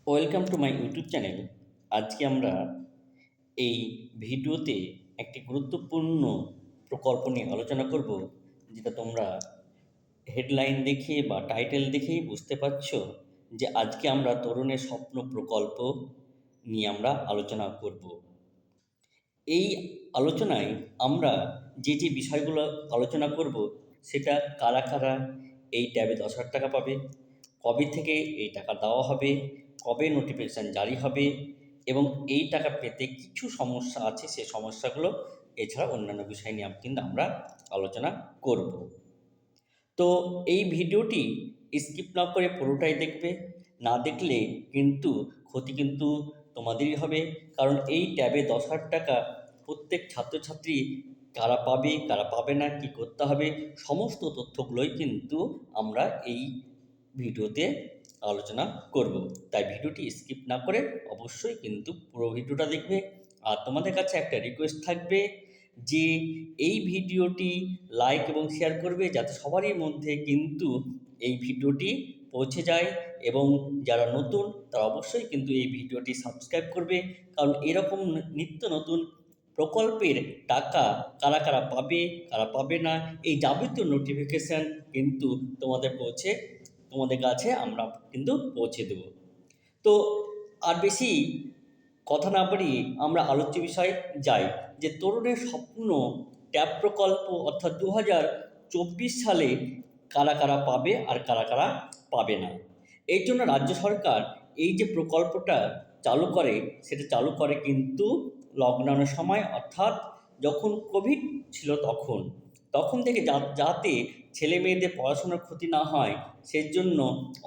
Welcome to my YouTube channel. আজকে আমরা এই ভিডিওতে একটি গুরুত্বপূর্ণ প্রকল্প নিয়ে আলোচনা করব, যেটা তোমরা হেডলাইন দেখে বা টাইটেল দেখেই বুঝতে পারছো যে আজকে আমরা তরুণের স্বপ্ন প্রকল্প নিয়ে আমরা আলোচনা করব। এই আলোচনায় আমরা যে বিষয়গুলো আলোচনা করব সেটা কারা কারা এই ট্যাবে 10,000 টাকা পাবে, কবে থেকে এই টাকা দেওয়া হবে, কবে নোটিফিকেশান জারি হবে এবং এই টাকা পেতে কিছু সমস্যা আছে, সে সমস্যাগুলো এছাড়া অন্যান্য বিষয় নিয়ে কিন্তু আমরা আলোচনা করব। তো এই ভিডিওটি স্কিপ না করে পুরোটাই দেখবে। না দেখলে কিন্তু ক্ষতি কিন্তু তোমাদেরই হবে, কারণ এই ট্যাবে 10,000 টাকা প্রত্যেক ছাত্রছাত্রী কারা পাবে কারা পাবে না, কি করতে হবে, সমস্ত তথ্যগুলোই কিন্তু আমরা এই ভিডিওতে আলোচনা করব। তাই ভিডিওটি স্কিপ না করে অবশ্যই কিন্তু পুরো ভিডিওটা দেখবে। আর তোমাদের কাছে একটা রিকোয়েস্ট থাকবে যে এই ভিডিওটি লাইক এবং শেয়ার করবে, যাতে সবারই মধ্যে কিন্তু এই ভিডিওটি পৌঁছে যায়। এবং যারা নতুন তারা অবশ্যই কিন্তু এই ভিডিওটি সাবস্ক্রাইব করবে, কারণ এরকম নিত্য নতুন প্রকল্পের টাকা কারা কারা পাবে কারা পাবে না, এই যাবতীয় নোটিফিকেশান কিন্তু তোমাদের কাছে আমরা কিন্তু পৌঁছে দেব। তো আর বেশি কথা না বাড়িয়ে আমরা আলোচ্য বিষয়ে যাই, যে তরুণের স্বপ্ন ট্যাব প্রকল্প অর্থাৎ 2024 সালে কারা কারা পাবে আর কারা কারা পাবে না। এর জন্য রাজ্য সরকার এই যে প্রকল্পটা চালু করে, সেটা চালু করে কিন্তু লকডাউনের সময়, অর্থাৎ যখন কোভিড ছিল তখন তখন থেকে যাতে ছেলে মেয়েদের পড়াশোনার ক্ষতি না হয়, সেজন্য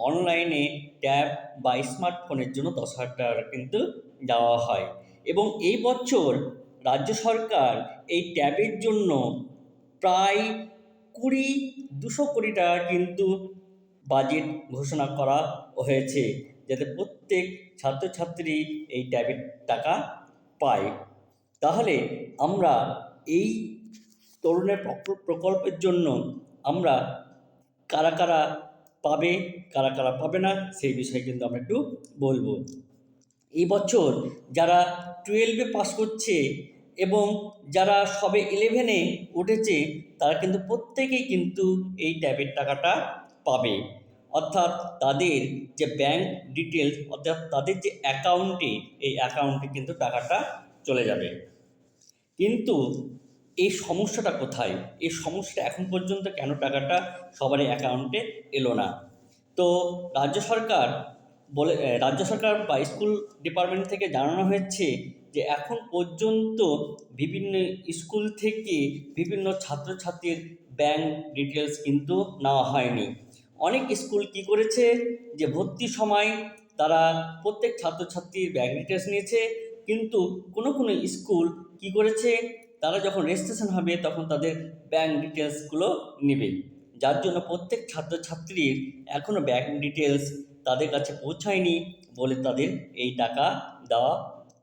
অনলাইনে ট্যাব বা স্মার্টফোনের জন্য 10,000 টাকা কিন্তু দেওয়া হয়। এবং এই বছর রাজ্য সরকার এই ট্যাবের জন্য প্রায় 200 কোটি টাকা কিন্তু বাজেট ঘোষণা করা হয়েছে, যাতে প্রত্যেক ছাত্রছাত্রী এই ট্যাবের টাকা পায়। তাহলে আমরা এই তরুণের প্রকল্পের জন্য আমরা কারা কারা পাবে কারা কারা পাবে না সেই বিষয়ে কিন্তু আমরা একটু বলবো। এই বছর যারা 12-এ পাস করছে এবং যারা সবে 11-এ উঠেছে, তারা কিন্তু প্রত্যেকেই কিন্তু এই ট্যাবের টাকাটা পাবে। অর্থাৎ তাদের যে ব্যাংক ডিটেলস, অর্থাৎ তাদের যে অ্যাকাউন্টে, এই অ্যাকাউন্টে কিন্তু টাকাটা চলে যাবে। কিন্তু এই সমস্যাটা কোথায়? এই সমস্যাটা এখন পর্যন্ত কেন টাকাটা সবারই অ্যাকাউন্টে এলো না? তো রাজ্য সরকার রাজ্য সরকার বা স্কুল ডিপার্টমেন্ট থেকে জানানো হয়েছে যে এখন পর্যন্ত বিভিন্ন স্কুল থেকে বিভিন্ন ছাত্রছাত্রীর ব্যাংক ডিটেলস কিন্তু নেওয়া হয়নি। অনেক স্কুল কি করেছে, যে ভর্তির সময় তারা প্রত্যেক ছাত্রছাত্রীর ব্যাংক ডিটেলস নিয়েছে, কিন্তু কোনো কোনো স্কুল কি করেছে, তারা যখন রেজিস্ট্রেশন হবে তখন তাদের ব্যাংক ডিটেলসগুলো নেবে, যার জন্য প্রত্যেক ছাত্রছাত্রীর এখনও ব্যাংক ডিটেলস তাদের কাছে পৌঁছায়নি, বলে তাদের এই টাকা দেওয়া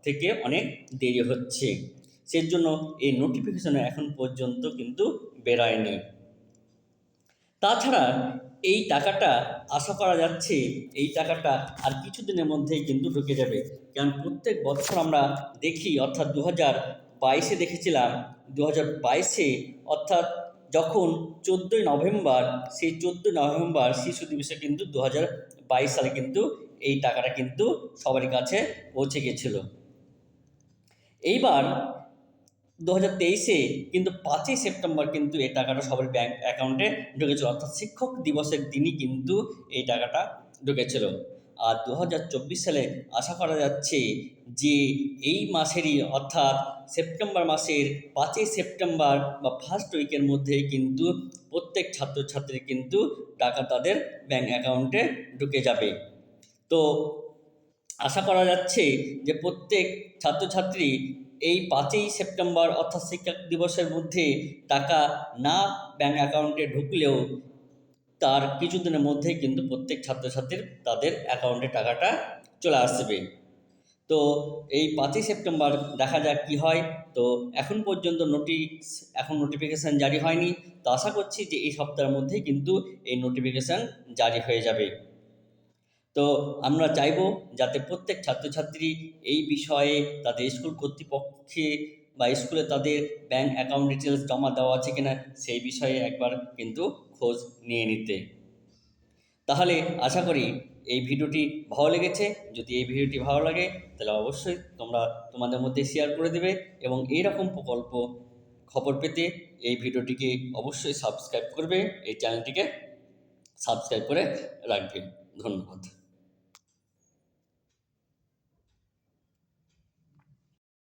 থেকে অনেক দেরি হচ্ছে। সেজন্য এই নোটিফিকেশন এখন পর্যন্ত কিন্তু বেরোয়নি। তাছাড়া এই টাকাটা আশা করা যাচ্ছে এই টাকাটা আর কিছুদিনের মধ্যেই কিন্তু ঢুকে যাবে, কারণ প্রত্যেক বছর আমরা দেখি, অর্থাৎ 2022-এ দেখেছিলাম, 2022-এ অর্থাৎ যখন 14ই নভেম্বর, সেই 14ই নভেম্বর শিশু দিবসে কিন্তু 2022 সালে কিন্তু এই টাকাটা কিন্তু সবার কাছে পৌঁছে গেছিল। এইবার 2023-এ কিন্তু 5ই সেপ্টেম্বর কিন্তু এই টাকাটা সবার ব্যাংক অ্যাকাউন্টে ঢুকেছিল, অর্থাৎ শিক্ষক দিবসের দিনই কিন্তু এই টাকাটা ঢুকেছিল। আর 2024 সালে আশা করা যাচ্ছে যে এই মাসেরই, অর্থাৎ সেপ্টেম্বর মাসের 5ই সেপ্টেম্বর বা ফার্স্ট উইকের মধ্যেই কিন্তু প্রত্যেক ছাত্রছাত্রী কিন্তু টাকা তাদের ব্যাংক অ্যাকাউন্টে ঢুকে যাবে। তো আশা করা যাচ্ছে যে প্রত্যেক ছাত্রছাত্রী এই 5ই সেপ্টেম্বর অর্থাৎ শিক্ষক দিবসের মধ্যে টাকা না ব্যাংক অ্যাকাউন্টে ঢুকলেও তার কিছুদিনের মধ্যেই কিন্তু প্রত্যেক ছাত্রছাত্রীর তাদের অ্যাকাউন্টে টাকাটা চলে আসবে। তো এই 5ই সেপ্টেম্বর দেখা যাক কী হয়। তো এখন পর্যন্ত নোটিফিকেশান জারি হয়নি, তো আশা করছি যে এই সপ্তাহের মধ্যেই কিন্তু এই নোটিফিকেশান জারি হয়ে যাবে। তো আমরা চাইব যাতে প্রত্যেক ছাত্রছাত্রী এই বিষয়ে তাদের স্কুল কর্তৃপক্ষে বা স্কুলে তাদের ব্যাঙ্ক অ্যাকাউন্ট ডিটেলস জমা দেওয়া আছে কিনা সেই বিষয়ে একবার কিন্তু খোঁজ নিয়ে নিতে। তাহলে আশা করি এই ভিডিওটি ভালো লেগেছে। যদি এই ভিডিওটি ভালো লাগে তাহলে অবশ্যই তোমরা তোমাদের মধ্যে শেয়ার করে দেবে এবং এই রকম প্রকল্প খবর পেতে এই ভিডিওটিকে অবশ্যই সাবস্ক্রাইব করবে, এই চ্যানেলটিকে সাবস্ক্রাইব করে রাখবে। ধন্যবাদ।